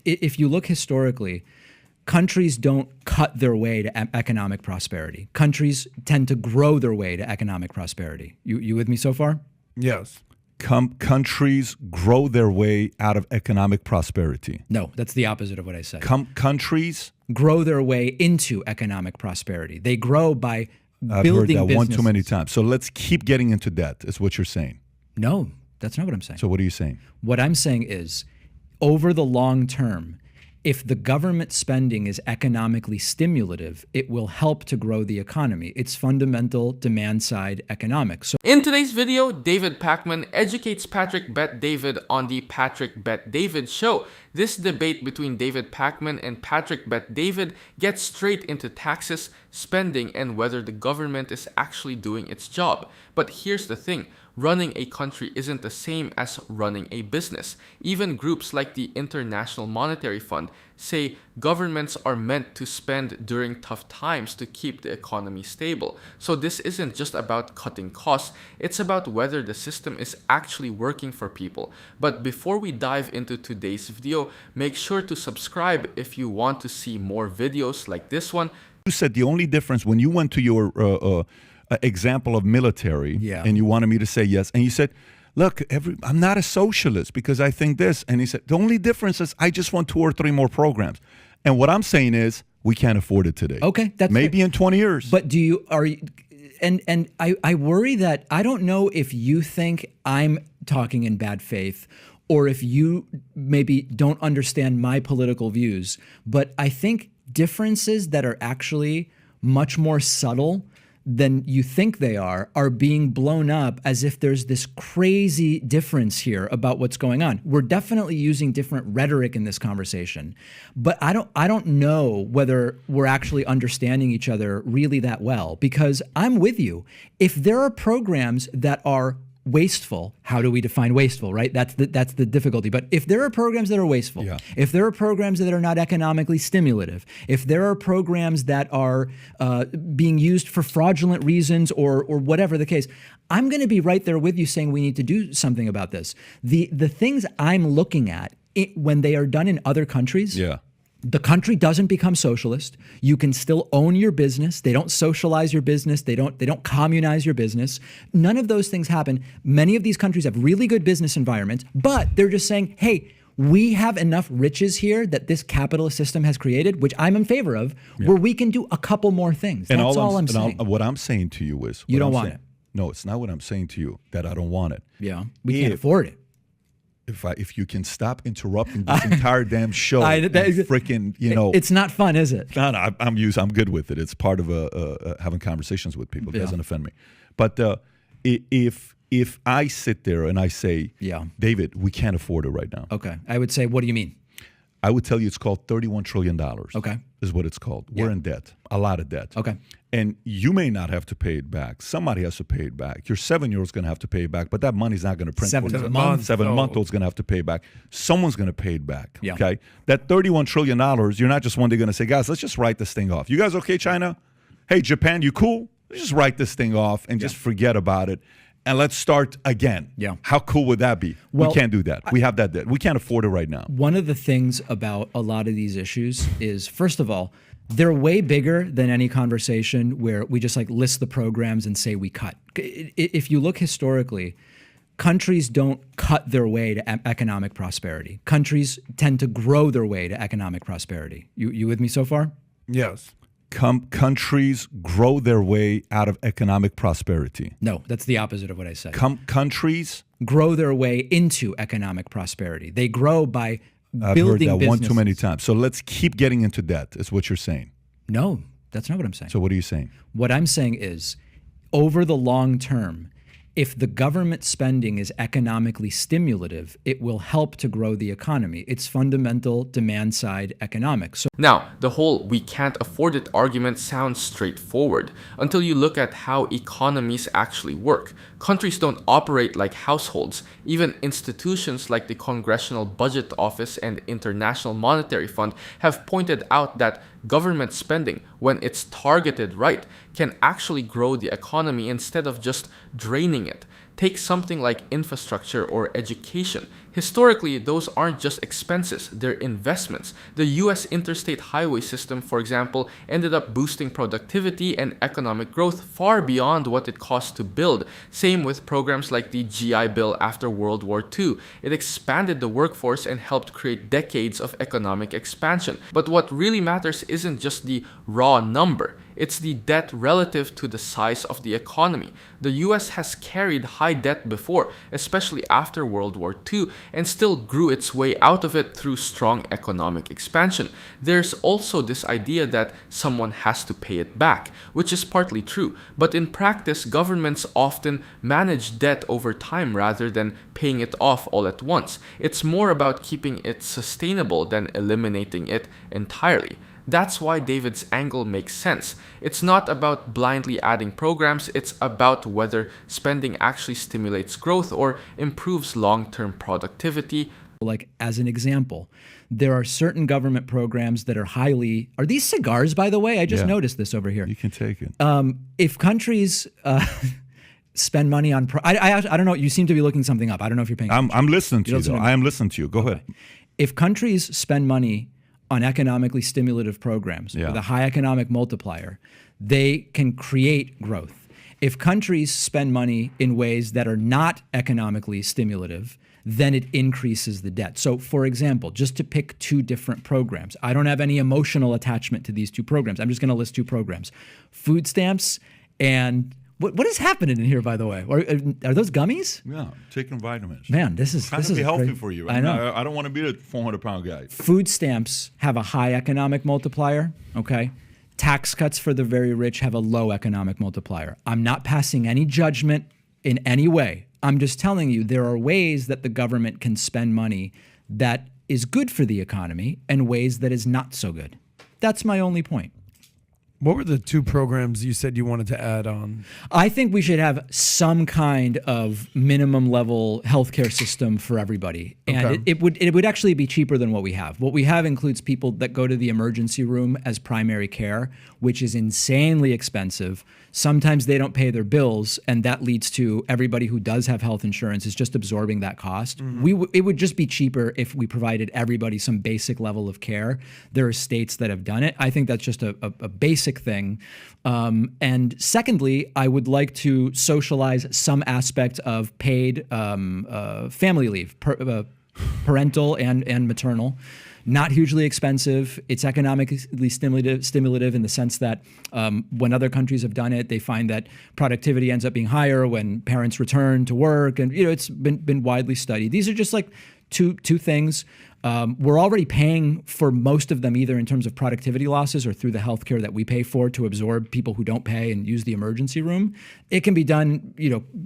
If you look historically, countries don't cut their way to economic prosperity. Countries tend to grow their way to economic prosperity. You with me so far? Yes. Countries grow their way out of economic prosperity. No, that's the opposite of what I said. Countries grow their way into economic prosperity. They grow by I've building heard that one businesses. too many times. So let's keep getting into debt, is what you're saying. No, that's not what I'm saying. So what are you saying? What I'm saying is, over the long term, if the government spending is economically stimulative, it will help to grow the economy. It's fundamental demand-side economics. So in today's video, David Pakman educates Patrick Bet David on the Patrick Bet David Show. This debate between David Pakman and Patrick Bet David gets straight into taxes, spending, and whether the government is actually doing its job. But here's the thing. Running a country isn't the same as running a business. Even groups like the International Monetary Fund say governments are meant to spend during tough times to keep the economy stable. So this isn't just about cutting costs, it's about whether the system is actually working for people. But before we dive into today's video, make sure to subscribe if you want to see more videos like this one. You said the only difference when you went to your example of military, and you wanted me to say yes, and you said, look, I'm not a socialist because I think this. And he said, the only difference is I just want 2 or 3 more programs. And what I'm saying is we can't afford it today. Okay, that's maybe in 20 years. But I worry that I don't know if you think I'm talking in bad faith or if you maybe don't understand my political views, but I think differences that are actually much more subtle than you think they are being blown up as if there's this crazy difference here about what's going on. We're definitely using different rhetoric in this conversation, but I don't know whether we're actually understanding each other really that well, because I'm with you. If there are programs that are wasteful, how do we define wasteful, right? That's the difficulty. But if there are programs that are wasteful, if there are programs that are not economically stimulative, if there are programs that are being used for fraudulent reasons or whatever the case, I'm going to be right there with you saying we need to do something about this. The things I'm looking at when they are done in other countries, the country doesn't become socialist. You can still own your business. They don't socialize your business. They don't communize your business. None of those things happen. Many of these countries have really good business environments, but they're just saying, hey, we have enough riches here that this capitalist system has created, which I'm in favor of, where we can do a couple more things. That's all I'm saying. What I'm saying to you is... You don't want it. No, it's not what I'm saying to you, that I don't want it. Yeah, we can't afford it. If you can stop interrupting this entire damn show, freaking, it's not fun, is it? No, I'm good with it. It's part of having conversations with people. It doesn't offend me. But if I sit there and I say, David, we can't afford it right now. Okay, I would say, what do you mean? I would tell you it's called $31 trillion. Okay. Is what it's called. We're in debt, a lot of debt. Okay. And you may not have to pay it back. Somebody has to pay it back. Your 7-year-old's going to have to pay it back, but that money's not going to print. 7-month-old's going to have to pay it back. Someone's going to pay it back. Okay. That $31 trillion, you're not just one day going to say, guys, let's just write this thing off. You guys okay, China? Hey, Japan, you cool? Let's just write this thing off and just forget about it. And let's start again. How cool would that be? Well, we can't do that. We have that debt. We can't afford it right now. One of the things about a lot of these issues is, first of all, they're way bigger than any conversation where we just list the programs and say we cut. If you look historically, countries don't cut their way to economic prosperity. Countries tend to grow their way to economic prosperity. You with me so far? Yes. Countries grow their way out of economic prosperity. No, that's the opposite of what I said. Countries grow their way into economic prosperity. They grow by I've building heard that one businesses. too many times. So let's keep getting into debt, is what you're saying. No, that's not what I'm saying. So what are you saying? What I'm saying is, over the long term, if the government spending is economically stimulative, it will help to grow the economy. It's fundamental demand-side economics. Now, the whole "we can't afford it" argument sounds straightforward until you look at how economies actually work. Countries don't operate like households. Even institutions like the Congressional Budget Office and International Monetary Fund have pointed out that government spending, when it's targeted right, can actually grow the economy instead of just draining it. Take something like infrastructure or education. Historically, those aren't just expenses, they're investments. The US interstate highway system, for example, ended up boosting productivity and economic growth far beyond what it cost to build. Same with programs like the GI Bill after World War II. It expanded the workforce and helped create decades of economic expansion. But what really matters isn't just the raw number. It's the debt relative to the size of the economy. The US has carried high debt before, especially after World War II, and still grew its way out of it through strong economic expansion. There's also this idea that someone has to pay it back, which is partly true, but in practice, governments often manage debt over time rather than paying it off all at once. It's more about keeping it sustainable than eliminating it entirely. That's why David's angle makes sense. It's not about blindly adding programs, it's about whether spending actually stimulates growth or improves long-term productivity. Like, as an example, there are certain government programs that are highly... Are these cigars, by the way? I just noticed this over here. You can take it. If countries... spend money on... I don't know. You seem to be looking something up. I don't know if you're paying attention. I'm listening to you, though. I am listening to you. Go ahead. If countries spend money on economically stimulative programs with a high economic multiplier, they can create growth. If countries spend money in ways that are not economically stimulative, then it increases the debt. So, for example, just to pick two different programs, I don't have any emotional attachment to these two programs. I'm just going to list two programs: food stamps and... What is happening in here, by the way? Are those gummies? Yeah, taking vitamins. Man, this is trying to be healthy for you. I know. I don't want to be a 400-pound guy. Food stamps have a high economic multiplier. Okay, tax cuts for the very rich have a low economic multiplier. I'm not passing any judgment in any way. I'm just telling you there are ways that the government can spend money that is good for the economy and ways that is not so good. That's my only point. What were the two programs you said you wanted to add on? I think we should have some kind of minimum level healthcare system for everybody. And it would actually be cheaper than what we have. What we have includes people that go to the emergency room as primary care, which is insanely expensive. Sometimes they don't pay their bills, and that leads to everybody who does have health insurance is just absorbing that cost. Mm-hmm. It would just be cheaper if we provided everybody some basic level of care. There are states that have done it. I think that's just a basic thing. And secondly, I would like to socialize some aspect of paid family leave, parental and maternal. Not hugely expensive. It's economically stimulative in the sense that when other countries have done it, they find that productivity ends up being higher when parents return to work, and it's been widely studied. These are just like two things. We're already paying for most of them either in terms of productivity losses or through the healthcare that we pay for to absorb people who don't pay and use the emergency room. It can be done,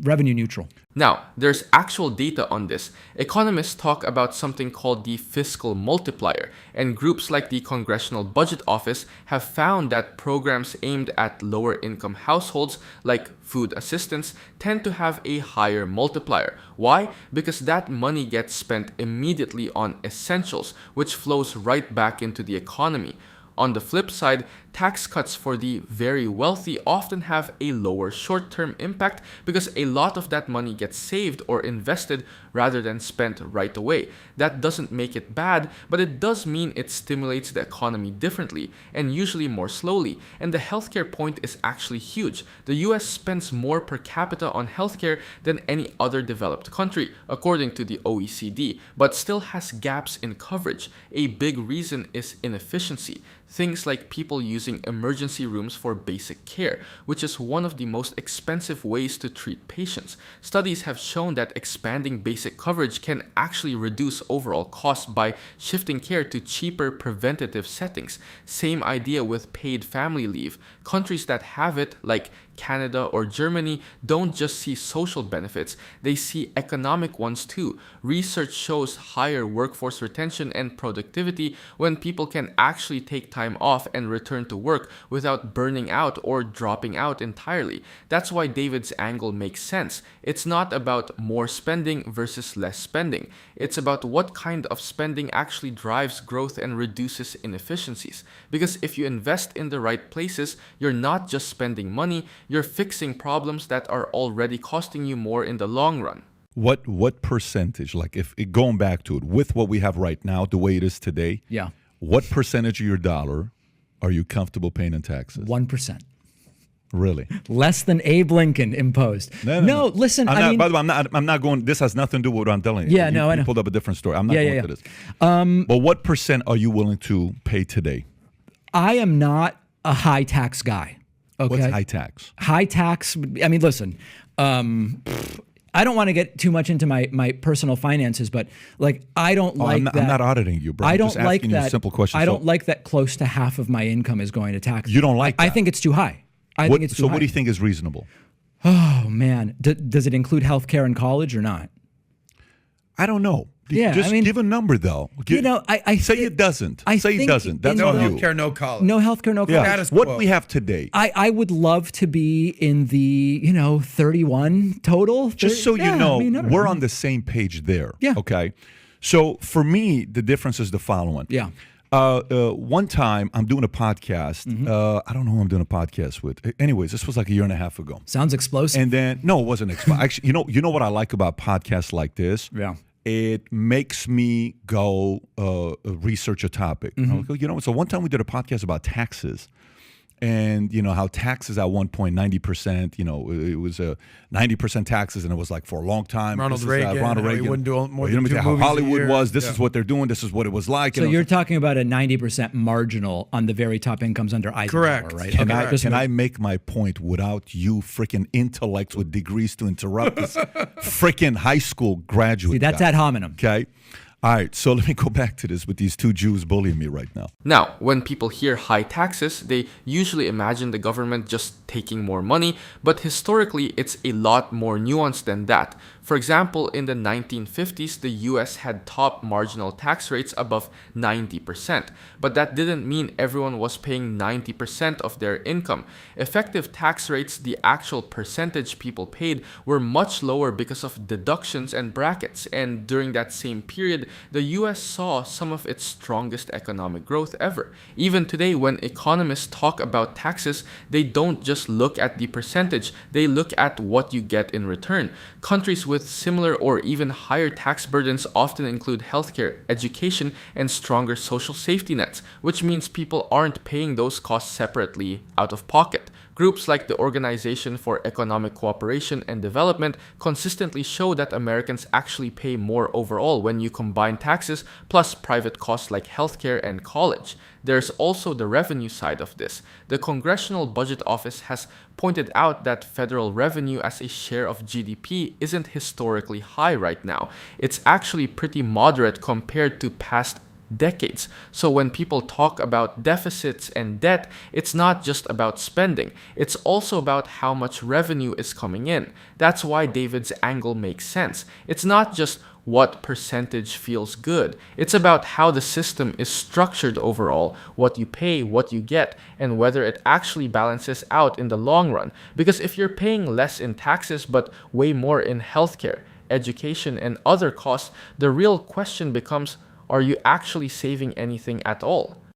revenue neutral. Now, there's actual data on this. Economists talk about something called the fiscal multiplier, and groups like the Congressional Budget Office have found that programs aimed at lower income households, like food assistance, tend to have a higher multiplier. Why? Because that money gets spent immediately on essentials, which flows right back into the economy. On the flip side, tax cuts for the very wealthy often have a lower short-term impact because a lot of that money gets saved or invested rather than spent right away. That doesn't make it bad, but it does mean it stimulates the economy differently and usually more slowly. And the healthcare point is actually huge. The US spends more per capita on healthcare than any other developed country, according to the OECD, but still has gaps in coverage. A big reason is inefficiency. Things like people using emergency rooms for basic care, which is one of the most expensive ways to treat patients. Studies have shown that expanding basic coverage can actually reduce overall costs by shifting care to cheaper preventative settings. Same idea with paid family leave. Countries that have it, like Canada or Germany, don't just see social benefits, they see economic ones too. Research shows higher workforce retention and productivity when people can actually take time off and return to work without burning out or dropping out entirely. That's why David's angle makes sense. It's not about more spending versus less spending. It's about what kind of spending actually drives growth and reduces inefficiencies. Because if you invest in the right places, you're not just spending money, you're fixing problems that are already costing you more in the long run. What percentage, like if going back to it, with what we have right now, the way it is today, Yeah. what percentage of your dollar are you comfortable paying in taxes? 1%. Really? Less than Abe Lincoln imposed. No, listen, I'm I not, mean, by the way, I'm not going, this has nothing to do with what I'm telling you. Yeah, no, I know. You pulled up a different story. I'm not going to this. But what percent are you willing to pay today? I am not a high tax guy. Okay. What's high tax? High tax, I mean, listen, I don't want to get too much into my personal finances, but like I don't like that. I'm not auditing you, bro. I I'm don't just like asking that. you a simple question. I don't like that close to half of my income is going to tax. You don't like I that? think it's too high. I think it's too so high. what do you think is reasonable? Oh man, does it include healthcare and college or not? I don't know. Yeah, just I mean, give a number though. I say it doesn't. I say it think doesn't. That's No on you. healthcare, no college. No healthcare, no college. Yeah. Status What quo. we have today. I would love to be in the 31 total. Just so you Yeah, know, I mean, I don't we're know. on the same page there. Yeah. Okay. So for me, the difference is the following. Yeah. One time I'm doing a podcast. I don't know who I'm doing a podcast with. Anyways, this was like a year and a half ago. Sounds explosive. And then no, it wasn't explosive. Actually, you know what I like about podcasts like this? Yeah. It makes me go research a topic. So one time we did a podcast about taxes. And how taxes at one point 90%, it was 90% taxes, and it was like for a long time. Ronald This is, Reagan, Ronald how he Reagan. wouldn't do more You than know, 2 how movies a Hollywood year. was. This Yeah. is what they're doing. This is what it was like. So you're talking about a 90% marginal on the very top incomes under Eisenhower, Correct. right? Can Okay. can I make my point without you freaking intellects with degrees to interrupt this freaking high school graduate? See, that's guy. ad hominem. Okay. All right, so let me go back to this with these two Jews bullying me right now. Now, when people hear high taxes, they usually imagine the government just taking more money, but historically, it's a lot more nuanced than that. For example, in the 1950s, the US had top marginal tax rates above 90%, but that didn't mean everyone was paying 90% of their income. Effective tax rates, the actual percentage people paid, were much lower because of deductions and brackets, and during that same period, the US saw some of its strongest economic growth ever. Even today, when economists talk about taxes, they don't just look at the percentage, they look at what you get in return. Countries with similar or even higher tax burdens often include healthcare, education, and stronger social safety nets, which means people aren't paying those costs separately out of pocket. Groups like the Organization for Economic Cooperation and Development consistently show that Americans actually pay more overall when you combine taxes plus private costs like healthcare and college. There's also the revenue side of this. The Congressional Budget Office has pointed out that federal revenue as a share of GDP isn't historically high right now. It's actually pretty moderate compared to past decades. So when people talk about deficits and debt, it's not just about spending. It's also about how much revenue is coming in. That's why David's angle makes sense. It's not just what percentage feels good. It's about how the system is structured overall, what you pay, what you get, and whether it actually balances out in the long run. Because if you're paying less in taxes but way more in healthcare, education, and other costs, the real question becomes, are you actually saving anything at all?